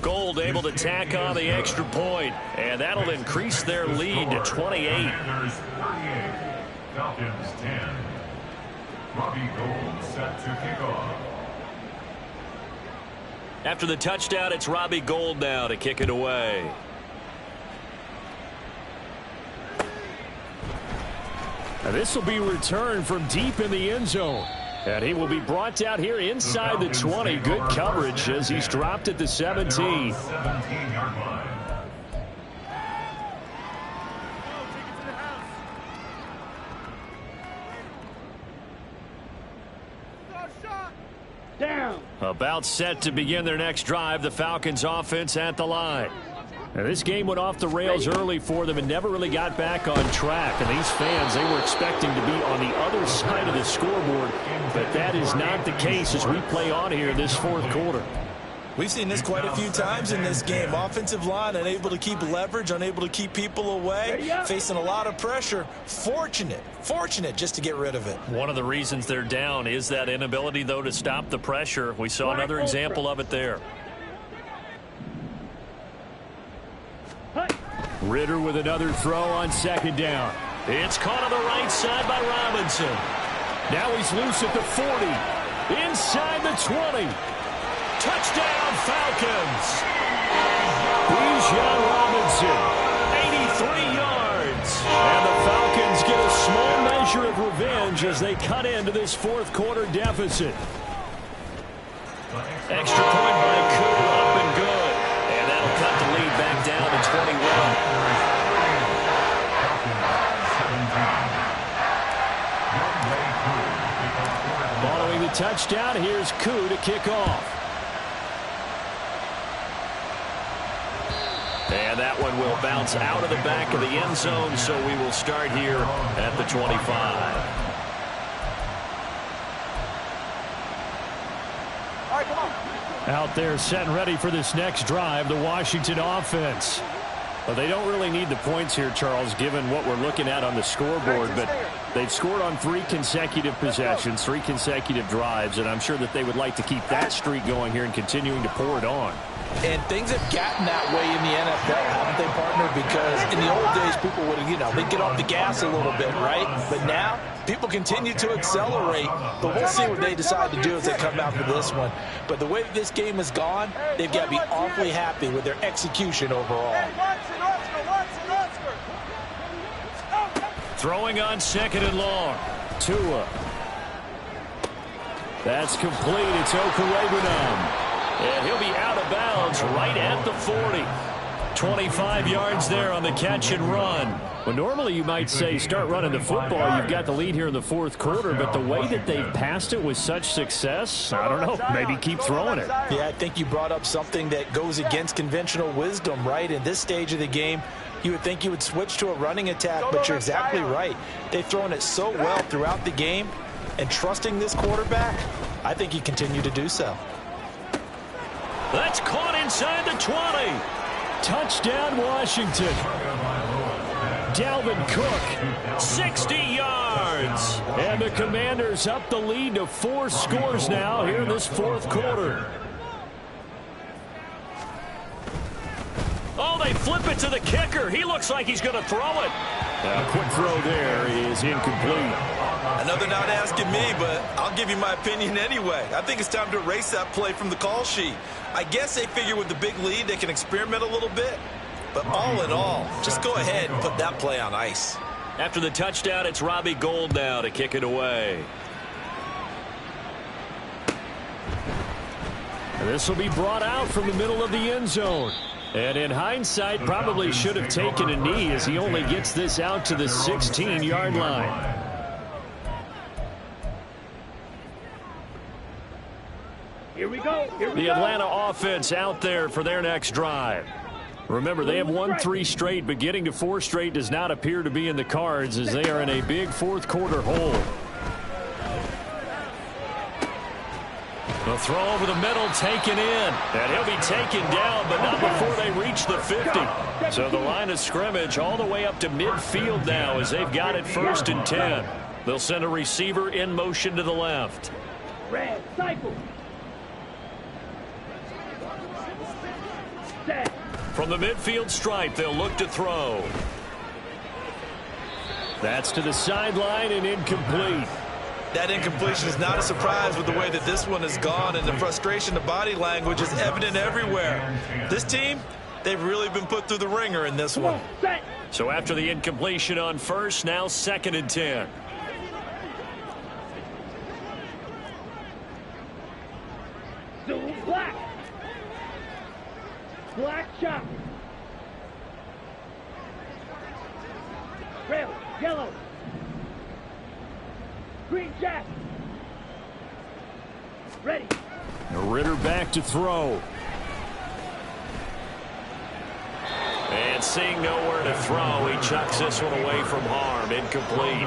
Gold able to tack on the extra point, and that'll increase their lead to 28. Commanders 38, Falcons 10. Robbie Gould set to kick off. After the touchdown, it's Robbie Gould now to kick it away. And this will be returned from deep in the end zone. And he will be brought down here inside the 20. Good coverage as he's dropped at the 17. 17-yard line. Down. About set to begin their next drive, the Falcons offense at the line. Now, this game went off the rails early for them and never really got back on track. And these fans, they were expecting to be on the other side of the scoreboard, but that is not the case as we play on here this fourth quarter. We've seen this quite a few times in this game. Offensive line unable to keep leverage, unable to keep people away, facing a lot of pressure. Fortunate just to get rid of it. One of the reasons they're down is that inability, though, to stop the pressure. We saw another example of it there. Ridder with another throw on second down. It's caught on the right side by Robinson. Now he's loose at the 40. Inside the 20. Touchdown, Falcons. Bijan Robinson, 83 yards. And the Falcons get a small measure of revenge as they cut into this fourth quarter deficit. Extra point by Koo, up and good. And that'll cut the lead back down to 21. Following the touchdown, here's Koo to kick off. And that one will bounce out of the back of the end zone, so we will start here at the 25. All right, come on. Out there set and ready for this next drive, the Washington offense. Well, they don't really need the points here, Charles, given what we're looking at on the scoreboard, but they've scored on 3 consecutive possessions, 3 consecutive drives, and I'm sure that they would like to keep that streak going here and continuing to pour it on. And things have gotten that way in the NFL, haven't they, partner? Because in the old days, people would, they'd get off the gas a little bit, right? But now, people continue to accelerate. But we'll see what they decide to do as they come out for this one. But the way this game has gone, they've got to be awfully happy with their execution overall. Throwing on second and long. Tua. That's complete. It's Okurebunom. And he'll be out of bounds right at the 40. 25 yards there on the catch and run. Well, normally you might say start running the football. You've got the lead here in the fourth quarter, but the way that they've passed it with such success, I don't know, maybe keep throwing it. Yeah, I think you brought up something that goes against conventional wisdom, right? In this stage of the game, you would think you would switch to a running attack, but you're exactly right. They've thrown it so well throughout the game, and trusting this quarterback, I think you continue to do so. That's caught inside the 20. Touchdown, Washington. Dalvin Cook, 60 yards. And the Commanders up the lead to 4 scores now here in this fourth quarter. Oh, they flip it to the kicker. He looks like he's going to throw it. A quick throw there is incomplete. Another not asking me, but I'll give you my opinion anyway. I think it's time to erase that play from the call sheet. I guess they figure with the big lead they can experiment a little bit. But all in all, just go ahead and put that play on ice. After the touchdown, it's Robbie Gould now to kick it away. And this will be brought out from the middle of the end zone. And in hindsight, probably should have taken a knee as he only gets this out to the 16-yard line. Here we go. The Atlanta offense out there for their next drive. Remember, they have won 3 straight, but getting to 4 straight does not appear to be in the cards as they are in a big fourth-quarter hole. The throw over the middle taken in. And he'll be taken down, but not before they reach the 50. So the line of scrimmage all the way up to midfield now as they've got it 1st and 10. They'll send a receiver in motion to the left. Red, cycle. Set. From the midfield stripe, they'll look to throw. That's to the sideline and incomplete. That incompletion is not a surprise with the way that this one has gone, and the frustration, the body language is evident everywhere. This team, they've really been put through the ringer in this one. So after the incompletion on first, now 2nd and 10. Zoom black. Black chop. Red, yellow. Green jack. Ready. Ritter back to throw. And seeing nowhere to throw, he chucks this one away from harm. Incomplete.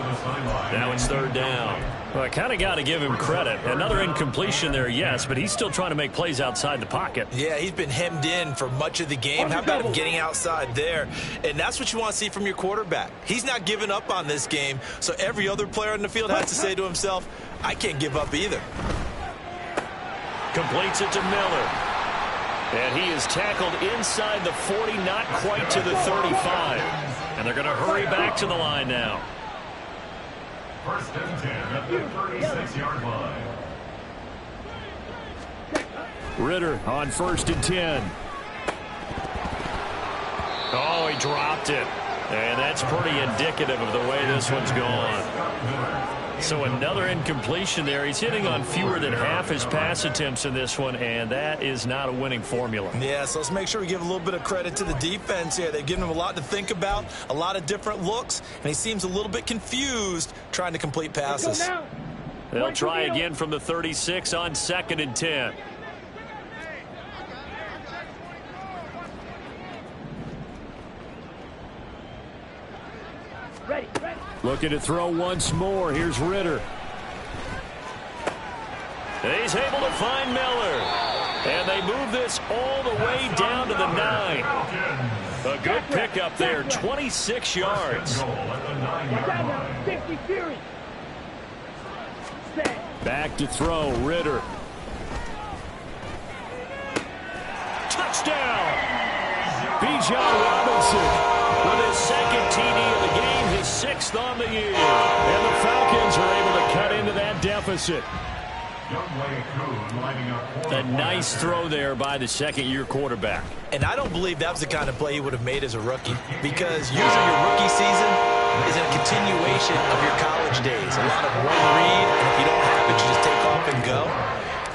Now it's 3rd down. Well, I kind of got to give him credit. Another incompletion there, yes, but he's still trying to make plays outside the pocket. Yeah, he's been hemmed in for much of the game. How about him getting outside there? And that's what you want to see from your quarterback. He's not giving up on this game, so every other player on the field has to say to himself, I can't give up either. Completes it to Miller. And he is tackled inside the 40, not quite to the 35. And they're going to hurry back to the line now. 1st and 10 at the 36-yard line. Ritter on 1st and 10. Oh, he dropped it. And that's pretty indicative of the way this one's gone. So another incompletion there. He's hitting on fewer than half his pass attempts in this one, and that is not a winning formula. Yeah, so let's make sure we give a little bit of credit to the defense here. They've given him a lot to think about, a lot of different looks, and he seems a little bit confused trying to complete passes. They'll try again from the 36 on 2nd and 10. Ready. Looking to throw once more. Here's Ritter. And he's able to find Miller. And they move this all the way down to the 9. A good pickup there, 26 yards. Back to throw, Ritter. Touchdown! Bijan Robinson with his 2nd TD of the game, his 6th on the year. And the Falcons are able to cut into that deficit. A nice throw there by the 2nd-year quarterback. And I don't believe that was the kind of play he would have made as a rookie, because usually your rookie season is a continuation of your college days. A lot of one read, and if you don't have it, you just take off and go.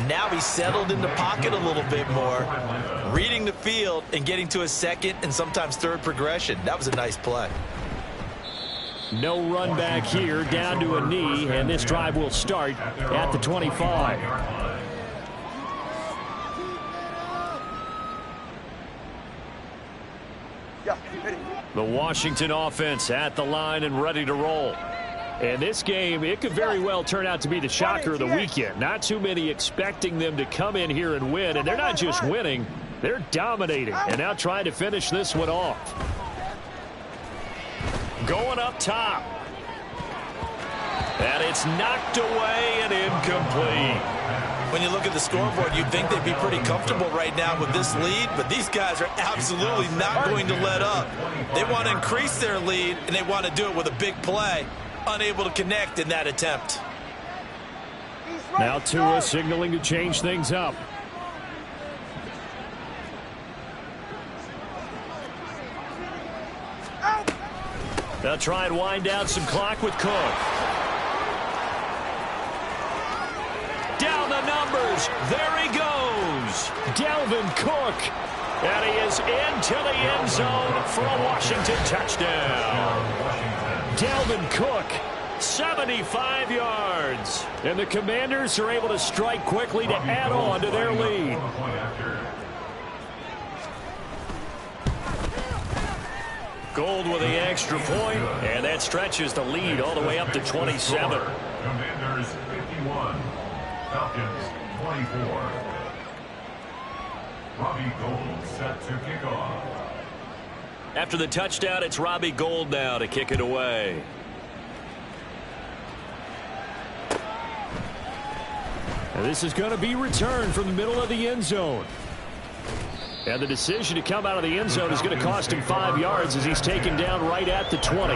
Now he's settled in the pocket a little bit more, reading the field and getting to a 2nd and sometimes 3rd progression. That was a nice play. No run back here, down to a knee, and this drive will start at the 25. The Washington offense at the line and ready to roll. And this game, it could very well turn out to be the shocker of the weekend. Not too many expecting them to come in here and win, and they're not just winning, they're dominating, and now trying to finish this one off. Going up top. And it's knocked away and incomplete. When you look at the scoreboard, you'd think they'd be pretty comfortable right now with this lead, but these guys are absolutely not going to let up. They want to increase their lead, and they want to do it with a big play. Unable to connect in that attempt. Now Tua signaling to change things up. They'll try and wind down some clock with Cook. Down the numbers. There he goes. Dalvin Cook. And he is into the end zone for a Washington touchdown. Dalvin Cook, 75 yards. And the Commanders are able to strike quickly to add on to their lead. Gold with the extra point, and that stretches the lead all the way up to 27. Commanders 51, Falcons 24. Robbie Gould set to kick off. After the touchdown, it's Robbie Gould now to kick it away. And this is going to be returned from the middle of the end zone. And the decision to come out of the end zone is going to cost him 5 yards as he's taken down right at the 20.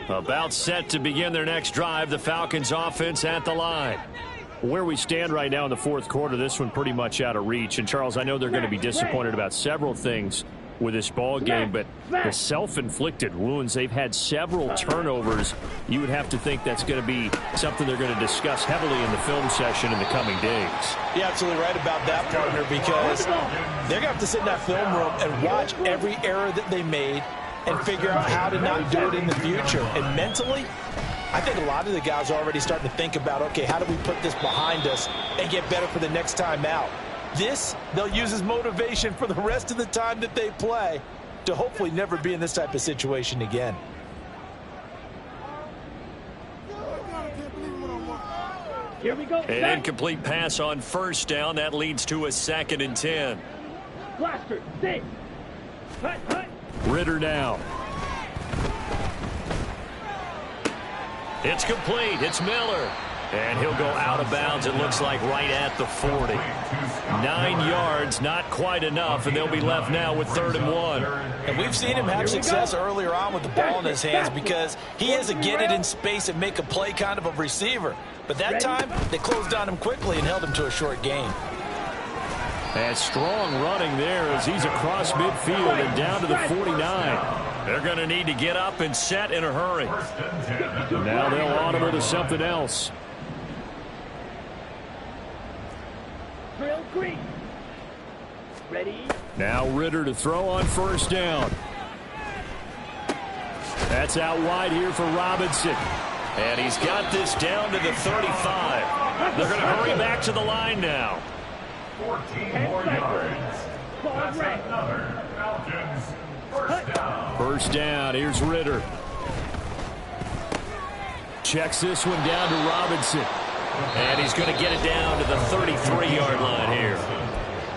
About set to begin their next drive, the Falcons offense at the line. Where we stand right now in the fourth quarter, this one pretty much out of reach. And Charles, I know they're going to be disappointed about several things with this ball game, but the self-inflicted wounds, they've had several turnovers. You would have to think that's going to be something they're going to discuss heavily in the film session in the coming days. You're absolutely right about that, partner, because they're going to have to sit in that film room and watch every error that they made and figure out how to not do it in the future. And mentally, I think a lot of the guys are already starting to think about, okay, how do we put this behind us and get better for the next time out? This, they'll use as motivation for the rest of the time that they play to hopefully never be in this type of situation again. Here we go. An incomplete pass on first down. That leads to a 2nd and 10. Blaster, stay. Hut, hut. Ritter now. It's complete. It's Miller. And he'll go out of bounds, it looks like, right at the 40. 9 yards, not quite enough, and they'll be left now with 3rd and 1. And we've seen him have success earlier on with the ball in his hands because he is a get it in space and make a play kind of a receiver. But that time, they closed on him quickly and held him to a short gain. And strong running there as he's across midfield and down to the 49. They're going to need to get up and set in a hurry. Now they'll audible to something else. Drill green. Ready? Now Ritter to throw on first down. That's out wide here for Robinson. And he's got this down to the 35. They're going to hurry back to the line now. 14 more yards. That's another Falcons first down. First down. Here's Ritter. Checks this one down to Robinson. And he's going to get it down to the 33-yard line here.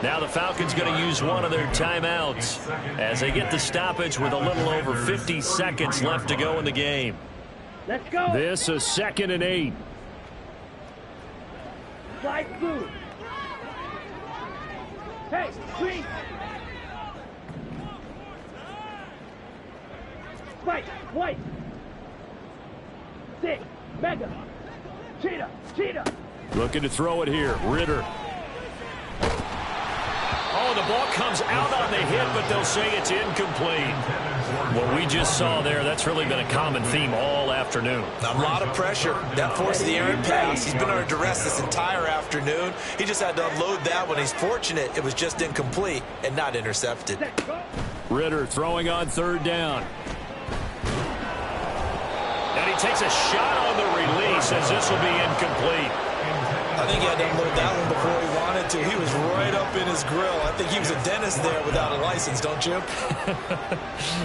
Now the Falcons going to use one of their timeouts as they get the stoppage with a little over 50 seconds left to go in the game. Let's go. This is 2nd and 8. Slide through. Hey, green. Spike, white. Stick, mega. Cheetah, cheetah. Looking to throw it here. Ritter. Oh, the ball comes out on the hit, but they'll say it's incomplete. What we just saw there, that's really been a common theme all afternoon. A lot of pressure. That forced the errant pass. He's been under duress this entire afternoon. He just had to unload that one. He's fortunate it was just incomplete and not intercepted. Ritter throwing on 3rd down. And he takes a shot on the release as this will be incomplete. I think he had to unload that one before he wanted to. He was right up in his grill. I think he was a dentist there without a license, don't you?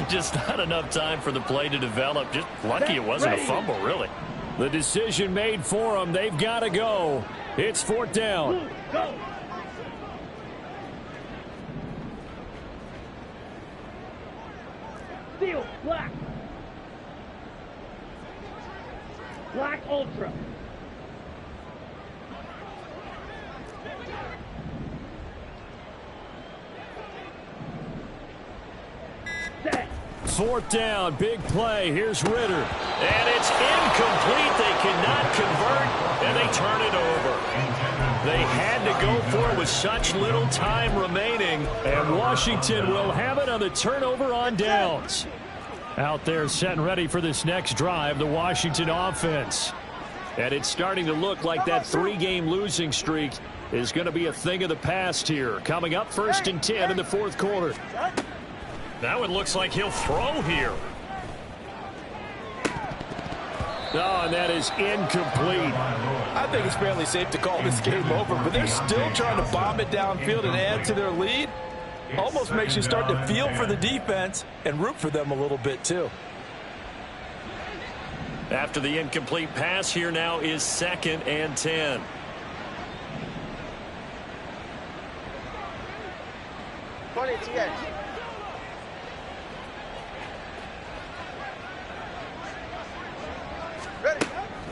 Just not enough time for the play to develop. Just lucky it wasn't a fumble, really. The decision made for them. They've got to go. It's 4th down. Go. Steel, black. Black Ultra. Set. 4th down, big play. Here's Ritter. And it's incomplete. They cannot convert, and they turn it over. They had to go for it with such little time remaining, and Washington will have it on the turnover on downs. Out there set and ready for this next drive, the Washington offense. And it's starting to look like that 3-game losing streak is going to be a thing of the past here. Coming up 1st and 10 in the 4th quarter. Now it looks like he'll throw here. Oh, and that is incomplete. I think it's fairly safe to call this game over, but they're still trying to bomb it downfield and add to their lead. Almost makes you start to feel for the defense and root for them a little bit, too. After the incomplete pass, here now is 2nd and 10.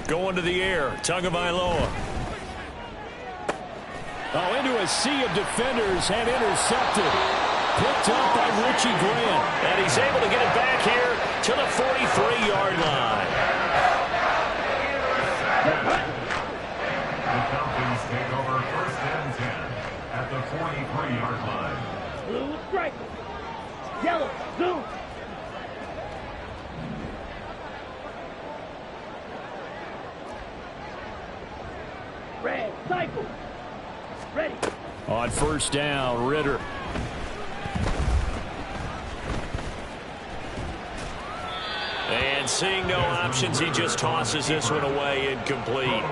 Going to the air, Tagovailoa. Oh, into a sea of defenders and intercepted. Picked up by Richie Grant. And he's able to get it back here to the 43-yard line. The Falcons take over 1st and 10 at the 43-yard line. Blue strike. Yellow, zoom. Red, cycle. Ready. On 1st down, Ritter. And seeing no options, he just tosses this one away, incomplete.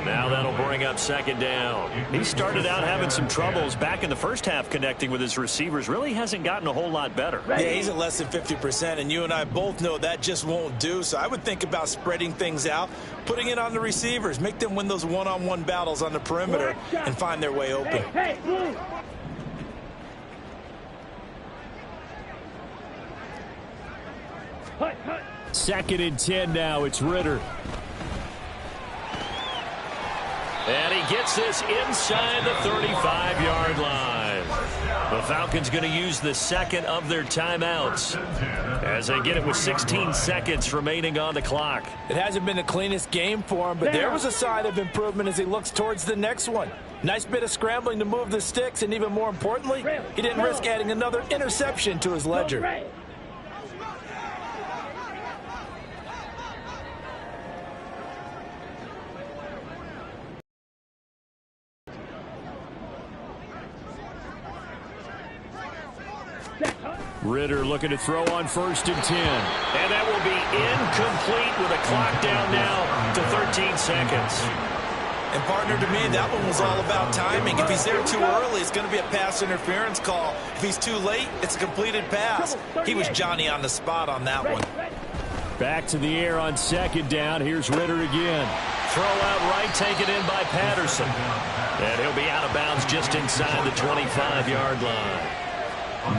Now that'll bring up 2nd down. He started out having some troubles back in the first half connecting with his receivers. Really hasn't gotten a whole lot better. Yeah, he's at less than 50%, and you and I both know that just won't do. So I would think about spreading things out, putting it on the receivers, make them win those one-on-one battles on the perimeter and find their way open. Hey, blue. Hut, hut. 2nd and 10 now. It's Ritter. And he gets this inside the 35-yard line. The Falcons going to use the 2nd of their timeouts as they get it with 16 seconds remaining on the clock. It hasn't been the cleanest game for him, but there was a sign of improvement as he looks towards the next one. Nice bit of scrambling to move the sticks, and even more importantly, he didn't risk adding another interception to his ledger. Ritter looking to throw on 1st and 10. And that will be incomplete with a clock down now to 13 seconds. And, partner, to me, that one was all about timing. If he's there too early, it's going to be a pass interference call. If he's too late, it's a completed pass. He was Johnny on the spot on that one. Back to the air on 2nd down. Here's Ritter again. Throw out right, taken in by Patterson. And he'll be out of bounds just inside the 25-yard line.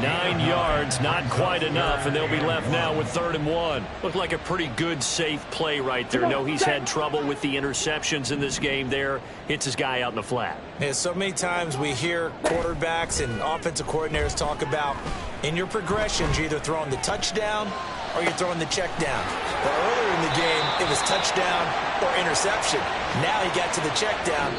9 yards, not quite enough, and they'll be left now with 3rd and 1. Looked like a pretty good, safe play right there. No, he's had trouble with the interceptions in this game there. Hits his guy out in the flat. Yeah, so many times we hear quarterbacks and offensive coordinators talk about in your progressions, you're either throwing the touchdown or you're throwing the check down. Well, earlier in the game, it was touchdown or interception. Now he got to the check down.